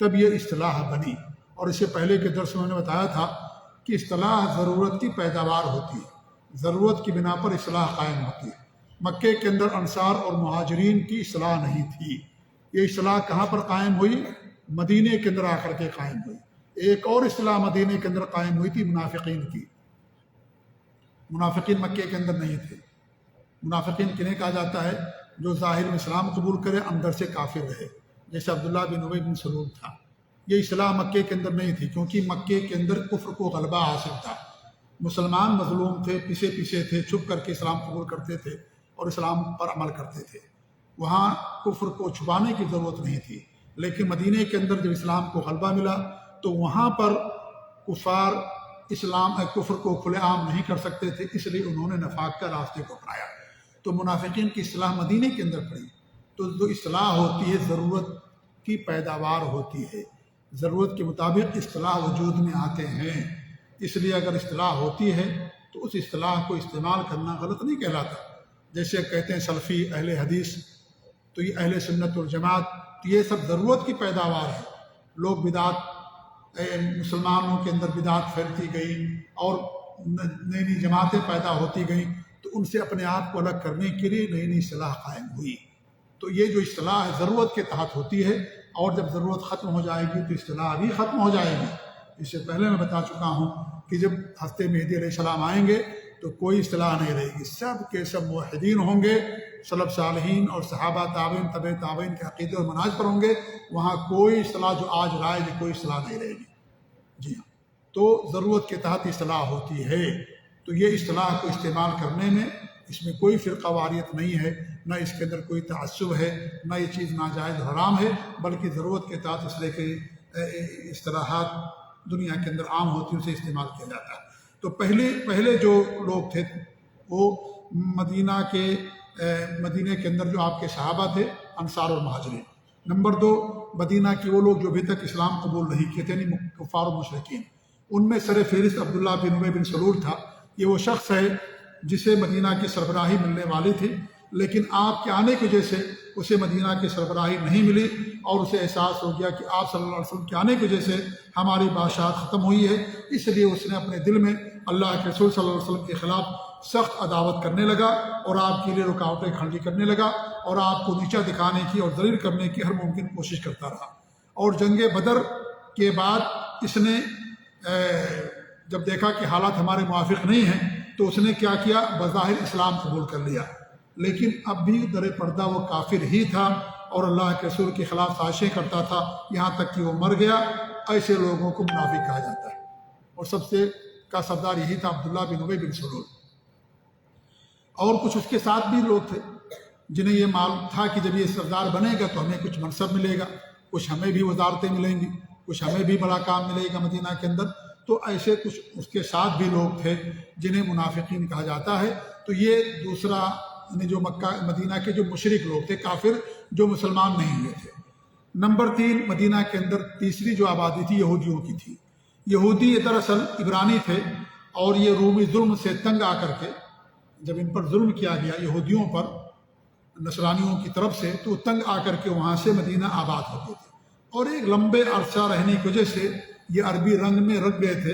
تب یہ اصطلاح بنی، اور اس سے پہلے کے درس میں نے بتایا تھا کہ اصطلاح ضرورت کی پیداوار ہوتی ہے، ضرورت کی بنا پر اصطلاح قائم ہوتی ہے۔ مکے کے اندر انصار اور مہاجرین کی اصطلاح نہیں تھی، یہ اصطلاح کہاں پر قائم ہوئی؟ مدینے کے اندر آ کر کے قائم ہوئی۔ ایک اور اصطلاح مدینے کے اندر قائم ہوئی تھی منافقین کی۔ منافقین مکے کے اندر نہیں تھے۔ منافقین کنہیں کہا جاتا ہے؟ جو ظاہر میں اسلام قبول کرے اندر سے کافر رہے، جیسے عبداللہ بن ابی بن سلول تھا۔ یہ اصطلاح مکے کے اندر نہیں تھی، کیونکہ مکے کے اندر کفر کو غلبہ حاصل تھا، مسلمان مظلوم تھے، پیچھے تھے، چھپ کر کے اسلام قبول کرتے تھے اور اسلام پر عمل کرتے تھے، وہاں کفر کو چھپانے کی ضرورت نہیں تھی۔ لیکن مدینے کے اندر جب اسلام کو غلبہ ملا تو وہاں پر کفار کفر کو کھلے عام نہیں کر سکتے تھے، اس لیے انہوں نے نفاق کا راستے کو اپنایا، تو منافقین کی اصطلاح مدینے کے اندر پڑی۔ تو جو اصطلاح ہوتی ہے ضرورت کی پیداوار ہوتی ہے، ضرورت کے مطابق اصطلاح وجود میں آتے ہیں، اس لیے اگر اصطلاح ہوتی ہے تو اس اصطلاح کو استعمال کرنا غلط نہیں کہلاتا۔ جیسے کہتے ہیں سلفی، اہل حدیث، تو یہ اہل سنت والجماعت، تو یہ سب ضرورت کی پیداوار ہے۔ لوگ بدعت، مسلمانوں کے اندر بدعت پھیلتی گئی اور نئی نئی جماعتیں پیدا ہوتی گئیں، تو ان سے اپنے آپ کو الگ کرنے کے لیے نئی نئی اصطلاح قائم ہوئی۔ تو یہ جو اصطلاح ہے ضرورت کے تحت ہوتی ہے، اور جب ضرورت ختم ہو جائے گی تو اصطلاح بھی ختم ہو جائے گی۔ اس سے پہلے میں بتا چکا ہوں کہ جب ہستے مہدی علیہ السلام آئیں گے تو کوئی اصطلاح نہیں رہے گی، سب کے سب موحدین ہوں گے، سلف صالحین اور صحابہ تابعین، تبع تابعین کے عقیدے اور منہج پر ہوں گے، وہاں کوئی اصطلاح جو آج رائج ہے کوئی اصطلاح نہیں رہے گی۔ جی ہاں، تو ضرورت کے تحت اصطلاح ہوتی ہے۔ تو یہ اصطلاح کو استعمال کرنے میں اس میں کوئی فرقہ واریت نہیں ہے، نہ اس کے اندر کوئی تعصب ہے، نہ یہ چیز ناجائز حرام ہے، بلکہ ضرورت کے تحت اس طرح کے اصطلاحات دنیا کے اندر عام ہوتی ہیں، اسے استعمال کیا جاتا ہے۔ تو پہلے جو لوگ تھے وہ مدینہ کے اندر جو آپ کے صحابہ تھے، انصار اور مہاجرین۔ نمبر 2، مدینہ کے وہ لوگ جو ابھی تک اسلام قبول نہیں کیے تھے، یعنی کفار و مشرکین۔ ان میں سر فہرست عبداللہ بن ابی بن سلول تھا۔ یہ وہ شخص ہے جسے مدینہ کی سربراہی ملنے والی تھی، لیکن آپ کے آنے کی وجہ سے اسے مدینہ کی سربراہی نہیں ملی، اور اسے احساس ہو گیا کہ آپ صلی اللہ علیہ وسلم کے آنے کی وجہ سے ہماری بادشاہت ختم ہوئی ہے۔ اس لیے اس نے اپنے دل میں اللہ کے رسول صلی اللہ علیہ وسلم کے خلاف سخت عداوت کرنے لگا، اور آپ کے لیے رکاوٹیں کھڑی کرنے لگا، اور آپ کو نیچا دکھانے کی اور ذلیل کرنے کی ہر ممکن کوشش کرتا رہا۔ اور جنگ بدر کے بعد اس نے جب دیکھا کہ حالات ہمارے موافق نہیں ہیں تو اس نے کیا کیا، بظاہر اسلام قبول کر لیا، لیکن اب بھی در پردہ وہ کافر ہی تھا اور اللہ کے رسول کے خلاف سازشیں کرتا تھا، یہاں تک کہ وہ مر گیا۔ ایسے لوگوں کو منافق کہا جاتا ہے، اور سب سے کا سردار یہی تھا، عبداللہ بن ابی بن سلول۔ اور کچھ اس کے ساتھ بھی لوگ تھے جنہیں یہ معلوم تھا کہ جب یہ سردار بنے گا تو ہمیں کچھ منصب ملے گا، کچھ ہمیں بھی وزارتیں ملیں گی، کچھ ہمیں بھی بڑا کام ملے گا مدینہ کے اندر۔ تو ایسے کچھ اس کے ساتھ بھی لوگ تھے جنہیں منافقین کہا جاتا ہے۔ تو یہ دوسرا، یعنی جو مدینہ کے جو مشرک لوگ تھے، کافر جو مسلمان نہیں ہوئے تھے۔ نمبر 3، مدینہ کے اندر تیسری جو آبادی تھی یہودیوں کی تھی۔ یہودی دراصل عبرانی تھے، اور یہ رومی ظلم سے تنگ آ کر کے، جب ان پر ظلم کیا گیا یہودیوں پر نصرانیوں کی طرف سے، تو تنگ آ کر کے وہاں سے مدینہ آباد ہو گئے تھے، اور ایک لمبے عرصہ رہنے کی وجہ سے یہ عربی رنگ میں رکھ گئے تھے،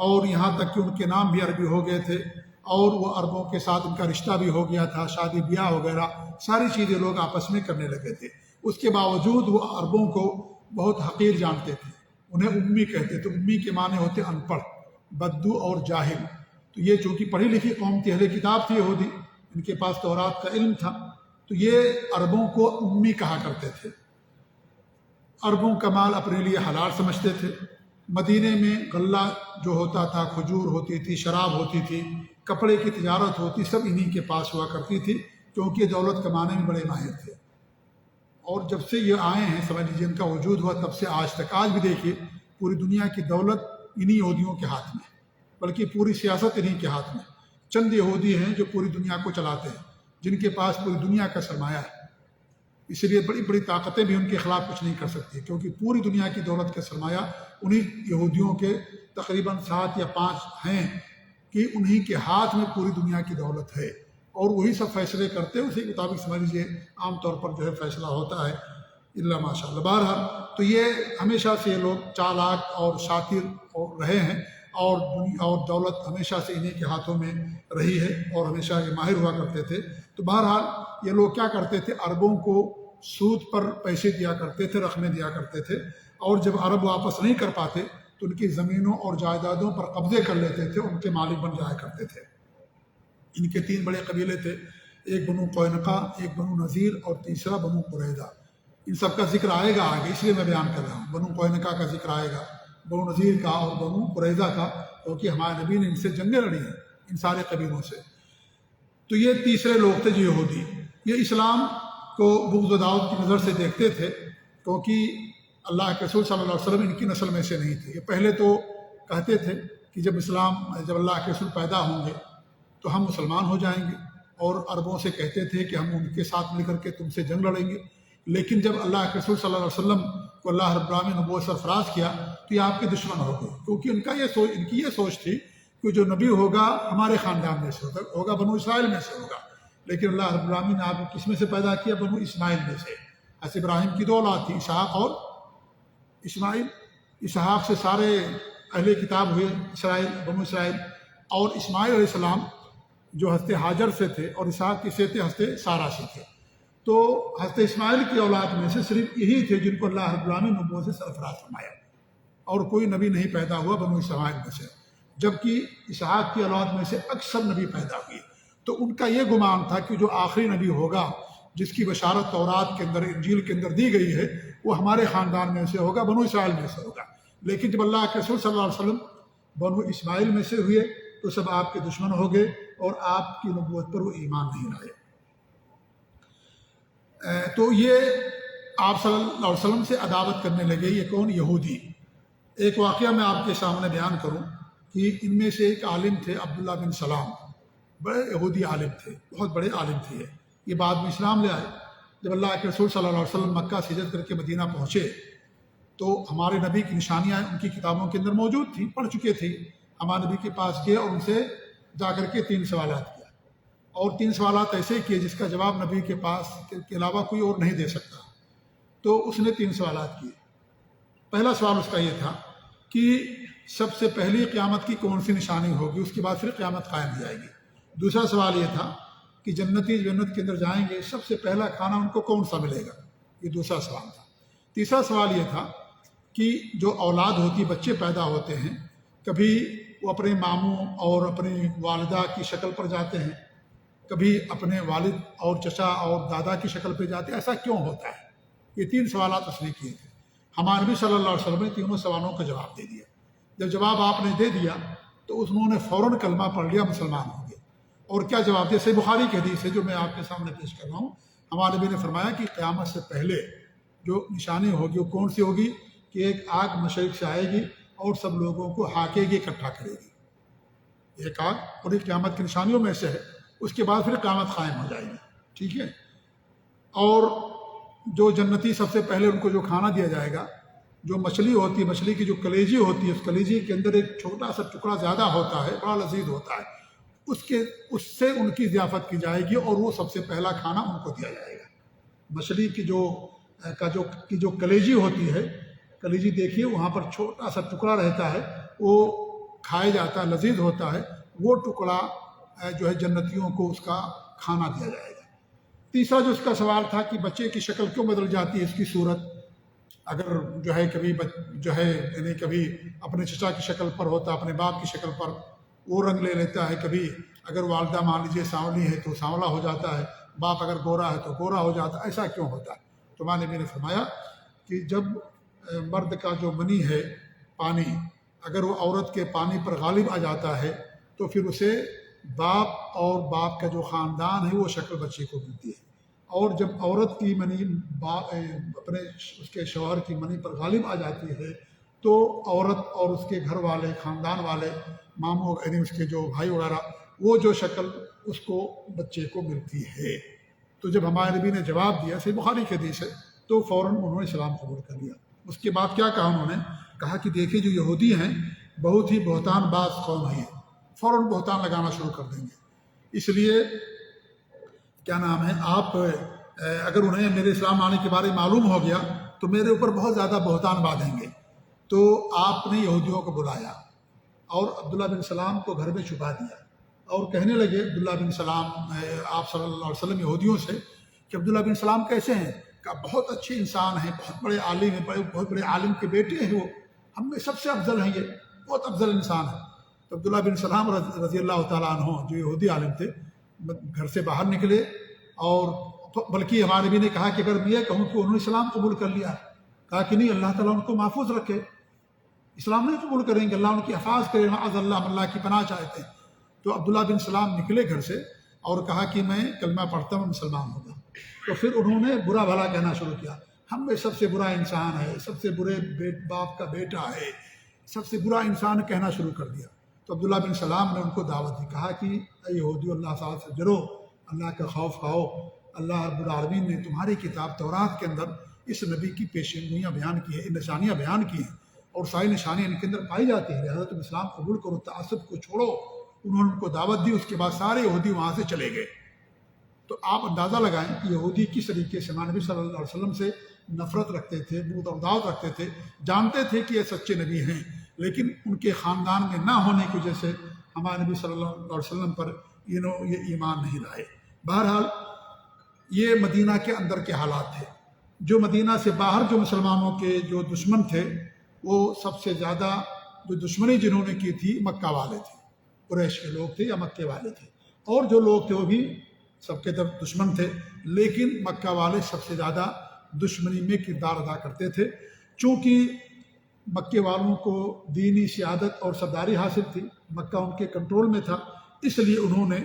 اور یہاں تک کہ ان کے نام بھی عربی ہو گئے تھے، اور وہ عربوں کے ساتھ ان کا رشتہ بھی ہو گیا تھا، شادی بیاہ وغیرہ ساری چیزیں لوگ آپس میں کرنے لگے تھے۔ اس کے باوجود وہ عربوں کو بہت حقیر جانتے تھے، انہیں امی کہتے تھے۔ امی کے معنی ہوتے ان پڑھ، بدو اور جاہل۔ تو یہ چونکہ پڑھی لکھی قوم تھی، اہل کتاب تھی یہودی، ان کے پاس تورات کا علم تھا، تو یہ عربوں کو امی کہا کرتے تھے۔ عربوں کا مال اپنے لیے حلال سمجھتے تھے۔ مدینے میں غلہ جو ہوتا تھا، کھجور ہوتی تھی، شراب ہوتی تھی، کپڑے کی تجارت ہوتی، سب انہی کے پاس ہوا کرتی تھی، کیونکہ دولت کمانے میں بڑے ماہر تھے۔ اور جب سے یہ آئے ہیں، سمجھ لیجیے ان کا وجود ہوا تب سے آج تک، آج بھی دیکھیے پوری دنیا کی دولت انہی یہودیوں کے ہاتھ میں، بلکہ پوری سیاست انہی کے ہاتھ میں۔ چند یہودی ہیں جو پوری دنیا کو چلاتے ہیں، جن کے پاس پوری دنیا کا سرمایہ ہے، اس لیے بڑی بڑی طاقتیں بھی ان کے خلاف کچھ نہیں کر سکتی، کیونکہ پوری دنیا کی دولت کا سرمایہ انہی یہودیوں کے تقریباً 7 یا 5 ہیں کہ انہی کے ہاتھ میں پوری دنیا کی دولت ہے، اور وہی سب فیصلے کرتے ہیں، اسی کے مطابق سمجھ لیجیے عام طور پر جو ہے فیصلہ ہوتا ہے، اللہ ماشاء اللہ۔ بہرحال تو یہ ہمیشہ سے یہ لوگ چالاک اور شاطر رہے ہیں، اور دولت ہمیشہ سے انہی کے ہاتھوں میں رہی ہے، اور ہمیشہ یہ ماہر ہوا کرتے تھے۔ تو بہرحال یہ لوگ کیا کرتے تھے، عربوں کو سود پر پیسے دیا کرتے تھے، رقمیں دیا کرتے تھے، اور جب عرب واپس نہیں کر پاتے تو ان کی زمینوں اور جائیدادوں پر قبضے کر لیتے تھے، ان کے مالک بن جایا کرتے تھے۔ ان کے 3 بڑے قبیلے تھے، ایک بنو قینقاع، ایک بنو نذیر، اور تیسرا بنو قریظہ۔ ان سب کا ذکر آئے گا آگے، اس لیے میں بیان کر رہا ہوں۔ بنو قینقاع کا ذکر آئے گا، بنو نذیر کا اور بنو قریظہ کا، کیونکہ ہمارے نبی نے ان سے جنگیں لڑی ہیں، ان سارے قبیلوں سے۔ تو یہ تیسرے لوگ تھے جو یہودی، یہ اسلام کو بغض و دعوت کی نظر سے دیکھتے تھے، کیونکہ اللہ کے رسول صلی اللہ علیہ وسلم ان کی نسل میں سے نہیں تھے۔ یہ پہلے تو کہتے تھے کہ جب اللہ کے رسول پیدا ہوں گے تو ہم مسلمان ہو جائیں گے، اور عربوں سے کہتے تھے کہ ہم ان کے ساتھ مل کر کے تم سے جنگ لڑیں گے۔ لیکن جب اللہ کے رسول صلی اللہ علیہ وسلم کو اللہ رب العالمین نے نبوت سرفراز کیا تو یہ آپ کے دشمن ہو گئے، کیونکہ ان کی یہ سوچ تھی کہ جو نبی ہوگا ہمارے خاندان میں سے ہوگا، بنو اسرائیل میں سے ہوگا۔ لیکن اللہ رب العالمین نے آپ کو کس میں سے پیدا کیا؟ بنو اسماعیل میں سے۔ حضرت ابراہیم کی 2 اولاد تھی، اسحاق اور اسماعیل۔ اسحاق سے سارے اہل کتاب ہوئے، اسرائیل، بنو اسرائیل، اور اسماعیل علیہ السلام جو حضرت ہاجر سے تھے، اور اسحاق کس سے تھے؟ حضرت سارہ سے تھے۔ تو حضرت اسماعیل کی اولاد میں سے صرف یہی تھے جن کو اللہ رب العالمین نے نبوت سے سرفراز فرمایا، اور کوئی نبی نہیں پیدا ہوا بنو اسماعیل میں سے، جبکہ اسحاق کی اولاد میں سے اکثر نبی پیدا ہوئے۔ تو ان کا یہ گمان تھا کہ جو آخری نبی ہوگا، جس کی بشارت تورات کے اندر، انجیل کے اندر دی گئی ہے، وہ ہمارے خاندان میں سے ہوگا، بنو اسرائیل میں سے ہوگا۔ لیکن جب اللہ کے رسول صلی اللہ علیہ وسلم بنو اسماعیل میں سے ہوئے تو سب آپ کے دشمن ہو گئے اور آپ کی نبوت پر وہ ایمان نہیں لائے۔ تو یہ آپ صلی اللہ علیہ وسلم سے عداوت کرنے لگے۔ یہ کون؟ یہودی۔ ایک واقعہ میں آپ کے سامنے بیان کروں کہ ان میں سے ایک عالم تھے عبداللہ بن سلام، بڑے یہودی عالم تھے، بہت بڑے عالم تھے۔ یہ بعد میں اسلام لے آئے۔ جب اللہ کے رسول صلی اللہ علیہ وسلم مکہ سے ہجرت کر کے مدینہ پہنچے تو ہمارے نبی کی نشانیاں ان کی کتابوں کے اندر موجود تھیں، پڑھ چکے تھے۔ ہمارے نبی کے پاس گئے اور ان سے جا کر کے 3 سوالات کیا، اور 3 سوالات ایسے کیے جس کا جواب نبی کے پاس کے علاوہ کوئی اور نہیں دے سکتا۔ تو اس نے 3 سوالات کیے۔ پہلا سوال اس کا یہ تھا کہ سب سے پہلی قیامت کی کون سی نشانی ہوگی، اس کے بعد پھر قیامت قائم ہو جائے گی۔ دوسرا سوال یہ تھا کہ جنتی جنت کے اندر جائیں گے، سب سے پہلا کھانا ان کو کون سا ملے گا، یہ دوسرا سوال تھا۔ تیسرا سوال یہ تھا کہ جو اولاد ہوتی، بچے پیدا ہوتے ہیں، کبھی وہ اپنے ماموں اور اپنی والدہ کی شکل پر جاتے ہیں، کبھی اپنے والد اور چچا اور دادا کی شکل پہ جاتے ہیں، ایسا کیوں ہوتا ہے؟ یہ 3 سوالات اس نے کیے تھے۔ ہمارے نبی صلی اللہ علیہ وسلم نے تینوں سوالوں کا جواب دے دیا۔ جب جواب آپ نے دے دیا تو انہوں نے فوراً کلمہ پڑھ لیا، مسلمان ہو گئے۔ اور کیا جواب دیا؟ صحیح بخاری کی حدیث ہے جو میں آپ کے سامنے پیش کر رہا ہوں۔ ہمارے نبی نے فرمایا کہ قیامت سے پہلے جو نشانی ہوگی وہ کون سی ہوگی کہ ایک آگ مشرق سے آئے گی اور سب لوگوں کو ہاکے گی، اکٹھا کرے گی۔ ایک آگ پوری قیامت کی نشانیوں میں سے ہے۔ اس کے بعد پھر قیامت قائم ہو جائے گی، ٹھیک ہے۔ اور جو جنتی سب سے پہلے ان کو جو کھانا دیا جائے گا، جو مچھلی ہوتی ہے، مچھلی کی جو کلیجی ہوتی ہے، اس کلیجی کے اندر ایک چھوٹا سا ٹکڑا زیادہ ہوتا ہے، بڑا لذیذ ہوتا ہے، اس سے ان کی ضیافت کی جائے گی اور وہ سب سے پہلا کھانا ان کو دیا جائے گا۔ مچھلی کی جو کلیجی ہوتی ہے، کلیجی دیکھیے وہاں پر چھوٹا سا ٹکڑا رہتا ہے، وہ کھایا جاتا ہے، لذیذ ہوتا ہے، وہ ٹکڑا جو ہے جنتیوں کو اس کا کھانا دیا جائے گا۔ تیسرا جو اس کا سوال تھا کہ بچے کی شکل کیوں بدل جاتی ہے، اس کی صورت اگر جو ہے کبھی یعنی کبھی اپنے چچا کی شکل پر ہوتا، اپنے باپ کی شکل پر وہ رنگ لے لیتا ہے، کبھی اگر والدہ مان لیجیے سانولی ہے تو سانولا ہو جاتا ہے، باپ اگر گورا ہے تو گورا ہو جاتا ہے، ایسا کیوں ہوتا ہے؟ تو ہمارے نبی نے فرمایا کہ جب مرد کا جو منی ہے پانی، اگر وہ عورت کے پانی پر غالب آ جاتا ہے تو پھر اسے باپ اور باپ کا جو خاندان ہے وہ شکل بچے کو ملتی ہے۔ اور جب عورت کی منی اپنے اس کے شوہر کی منی پر غالب آ جاتی ہے تو عورت اور اس کے گھر والے، خاندان والے، ماموں یعنی اس کے جو بھائی وغیرہ، وہ جو شکل اس کو بچے کو ملتی ہے۔ تو جب ہمارے نبی نے جواب دیا، صحیح بخاری کی حدیث ہے، تو فوراً انہوں نے اسلام قبول کر لیا۔ اس کے بعد کیا کہا انہوں نے؟ کہا کہ دیکھیے جو یہودی ہیں بہت ہی بہتان باز قوم ہے، فوراً بہتان لگانا شروع کر دیں گے۔ اس لیے کیا نام ہے، آپ اگر انہیں میرے اسلام آنے کے بارے میں معلوم ہو گیا تو میرے اوپر بہت زیادہ بہتان باندھیں گے۔ تو آپ نے یہودیوں کو بلایا اور عبداللہ بن سلام کو گھر میں چھپا دیا اور کہنے لگے عبداللہ بن سلام آپ صلی اللہ علیہ وسلم یہودیوں سے کہ عبداللہ بن سلام کیسے ہیں؟ کہ بہت اچھے انسان ہیں، بہت بڑے عالم ہیں، بہت بڑے عالم کے بیٹے ہیں، وہ ہم میں سب سے افضل ہیں، یہ بہت افضل انسان ہے۔ تو عبداللہ بن سلام رضی اللہ تعالیٰ عنہ جو یہودی عالم تھے گھر سے باہر نکلے، اور بلکہ ہمارے نبی نے کہا کہ اگر میں یہ کہوں کہ انہوں نے اسلام قبول کر لیا، کہا کہ نہیں، اللہ تعالیٰ ان کو محفوظ رکھے، اسلام نہیں قبول کریں گے، اللہ ان کی حفاظ کرے، معاذ اللہ، اللہ کی پناہ چاہتے ہیں۔ تو عبداللہ بن سلام نکلے گھر سے اور کہا کہ میں کلمہ پڑھتا ہوں، مسلمان ہوگا۔ تو پھر انہوں نے برا بھلا کہنا شروع کیا، ہم میں سب سے برا انسان ہے، سب سے برے باپ کا بیٹا ہے، سب سے برا انسان کہنا شروع کر دیا۔ تو عبداللہ بن سلام نے ان کو دعوت دی، کہا کہ اے یہودیو، اللہ تعالیٰ سے ڈرو، اللہ کا خوف کھاؤ۔ اللہ رب العالمین نے تمہاری کتاب تورات کے اندر اس نبی کی پیشینگوئیاں بیان کی ہیں، نشانیاں بیان کی ہیں، اور ساری نشانیاں ان کے اندر پائی جاتی ہیں، لہٰذا تم اسلام قبول کرو، تعصب کو چھوڑو۔ انہوں نے ان کو دعوت دی، اس کے بعد سارے یہودی وہاں سے چلے گئے۔ تو آپ اندازہ لگائیں کہ یہودی کس طریقے سے ہمارے نبی صلی اللہ علیہ وسلم سے نفرت رکھتے تھے، بغض و عداوت رکھتے تھے، جانتے تھے کہ یہ سچے نبی ہیں، لیکن ان کے خاندان میں نہ ہونے کی وجہ سے ہمارے نبی صلی اللہ علیہ وسلم پر یہ ایمان نہیں لائے۔ بہرحال یہ مدینہ کے اندر کے حالات تھے۔ جو مدینہ سے باہر جو مسلمانوں کے جو دشمن تھے، وہ سب سے زیادہ جو دشمنی جنہوں نے کی تھی مکہ والے تھے، قریش کے لوگ تھے یا مکے والے تھے، اور جو لوگ تھے وہ بھی سب کے طرف دشمن تھے، لیکن مکہ والے سب سے زیادہ دشمنی میں کردار ادا کرتے تھے، چونکہ مکے والوں کو دینی سیادت اور سرداری حاصل تھی، مکہ ان کے کنٹرول میں تھا، اس لیے انہوں نے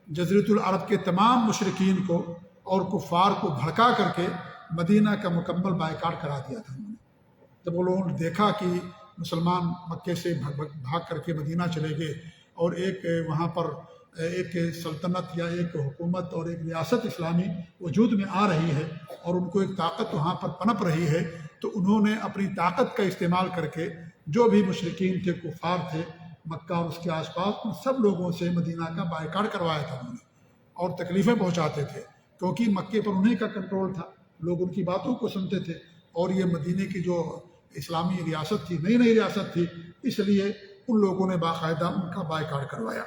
جزیرۃ العرب کے تمام مشرکین کو اور کفار کو بھڑکا کر کے مدینہ کا مکمل بائیکاٹ کرا دیا تھا انہوں نے۔ جب وہ لوگوں نے دیکھا کہ مسلمان مکے سے بھاگ کر کے مدینہ چلے گئے اور ایک وہاں پر ایک سلطنت یا ایک حکومت اور ایک ریاست اسلامی وجود میں آ رہی ہے اور ان کو ایک طاقت وہاں پر پنپ رہی ہے، تو انہوں نے اپنی طاقت کا استعمال کر کے جو بھی مشرکین تھے، کفار تھے مکہ اور اس کے آس پاس، ان سب لوگوں سے مدینہ کا بائیکاٹ کروایا تھا انہوں نے، اور تکلیفیں پہنچاتے تھے، کیونکہ مکے پر انہیں کا کنٹرول تھا، لوگ ان کی باتوں کو سنتے تھے، اور یہ مدینہ کی جو اسلامی ریاست تھی، نئی ریاست تھی، اس لیے ان لوگوں نے باقاعدہ ان کا بائیکاٹ کروایا۔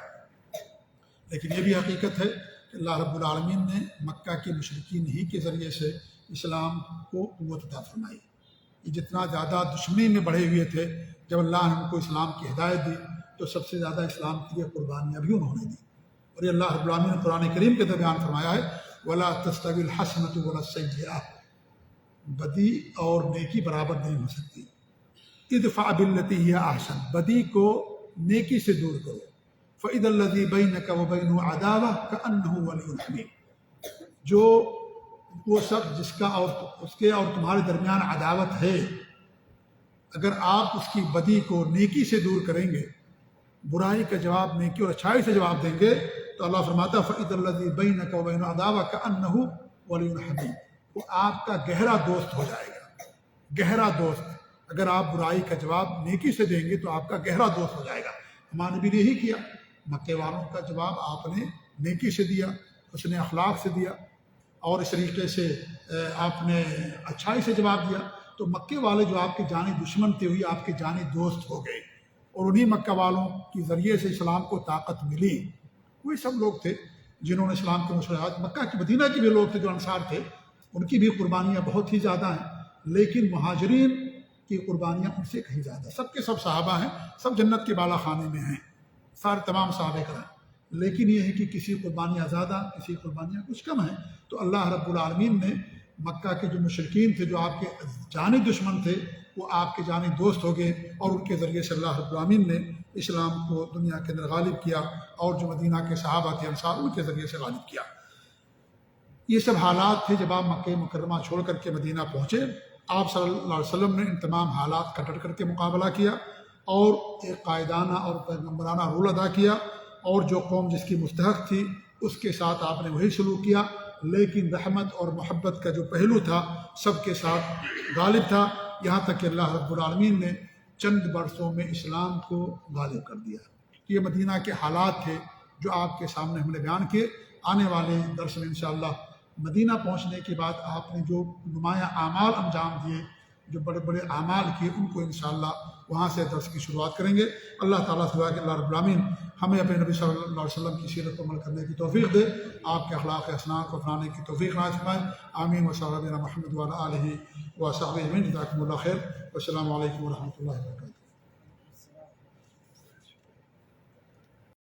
لیکن یہ بھی حقیقت ہے کہ اللہ رب العالمین نے مکہ کے مشرکین ہی کے ذریعے سے اسلام کو قوت عطا فرمائی۔ یہ جتنا زیادہ دشمنی میں بڑھے ہوئے تھے، جب اللہ نے ان کو اسلام کی ہدایت دی تو سب سے زیادہ اسلام کے لیے قربانیاں بھی انہوں نے دی، اور یہ اللہ رب العالمین نے قرآن کریم کے درمیان فرمایا ہے وَلَا تَسْتَوِي الْحَسَنَةُ وَلَا السَّيِّئَةُ، بدی اور نیکی برابر نہیں ہو سکتی۔ ادفع باللتی ہی احسن، بدی کو نیکی سے دور کرو، فَإِذَا الَّذِي بَيْنَكَ وَبَيْنَهُ عَدَاوَةٌ كَأَنَّهُ وَلِيٌّ حَمِيمٌ، جو وہ شخص جس کا اور اس کے اور تمہارے درمیان عداوت ہے، اگر آپ اس کی بدی کو نیکی سے دور کریں گے، برائی کا جواب نیکی اور اچھائی سے جواب دیں گے، تو اللہ فرماتا ہے فَإِذَا الَّذِي بَيْنَكَ وَبَيْنَهُ عَدَاوَةٌ كَأَنَّهُ وَلِيٌّ حَمِيمٌ، وہ آپ کا گہرا دوست ہو جائے گا، گہرا دوست۔ اگر آپ برائی کا جواب نیکی سے دیں گے تو آپ کا گہرا دوست ہو جائے گا۔ ہمارے نبی نے یہی کیا، مکے والوں کا جواب آپ نے نیکی سے دیا، اس نے اخلاق سے دیا، اور اس طریقے سے آپ نے اچھائی سے جواب دیا، تو مکے والے جو آپ کے جانی دشمن تھے وہی آپ کے جانی دوست ہو گئے، اور انہی مکہ والوں کے ذریعے سے اسلام کو طاقت ملی۔ وہی سب لوگ تھے جنہوں نے اسلام کے مشرعات، مکہ کی مدینہ کے بھی لوگ تھے جو انصار تھے، ان کی بھی قربانیاں بہت ہی زیادہ ہیں، لیکن مہاجرین کی قربانیاں ان سے کہیں زیادہ، سب کے سب صحابہ ہیں، سب جنت کے بالا خانے میں ہیں، سارے تمام صحابہ کرام، لیکن یہ ہے کہ کسی قربانیاں زیادہ، کسی قربانیاں کچھ کم ہیں۔ تو اللہ رب العالمین نے مکہ کے جو مشرکین تھے، جو آپ کے جانی دشمن تھے، وہ آپ کے جانی دوست ہو گئے، اور ان کے ذریعے سے اللہ رب العالمین نے اسلام کو دنیا کے اندر غالب کیا، اور جو مدینہ کے صحابہ تھے انصار، ان کے ذریعے سے غالب کیا۔ یہ سب حالات تھے جب آپ مکہ مکرمہ چھوڑ کر کے مدینہ پہنچے۔ آپ صلی اللہ علیہ وسلم نے ان تمام حالات کا ڈٹ کر کے مقابلہ کیا، اور ایک قائدانہ اور پیغمبرانہ رول ادا کیا، اور جو قوم جس کی مستحق تھی اس کے ساتھ آپ نے وہی سلوک کیا، لیکن رحمت اور محبت کا جو پہلو تھا سب کے ساتھ غالب تھا، یہاں تک کہ اللہ رب العالمین نے چند برسوں میں اسلام کو غالب کر دیا۔ یہ مدینہ کے حالات تھے جو آپ کے سامنے ہم نے بیان کیے۔ آنے والے درس میں انشاءاللہ مدینہ پہنچنے کے بعد آپ نے جو نمایاں اعمال انجام دیے، جو بڑے بڑے اعمال کیے، ان کو انشاءاللہ وہاں سے درس کی شروعات کریں گے۔ اللہ تعالیٰ سے دعا کہ اللہ رب العالمین ہمیں اپنے نبی صلی اللہ علیہ وسلم کی سیرت پر عمل کرنے کی توفیق دے، آپ کے اخلاق حسنہ کو اپنانے کی توفیق نصیب فرمائے۔ آمین۔ وصلی اللہ علی محمد وعلی آلہ وصحبہ اجمعین۔ جزاکم اللہ خیر، والسلام علیکم ورحمۃ اللہ وبرکاتہ۔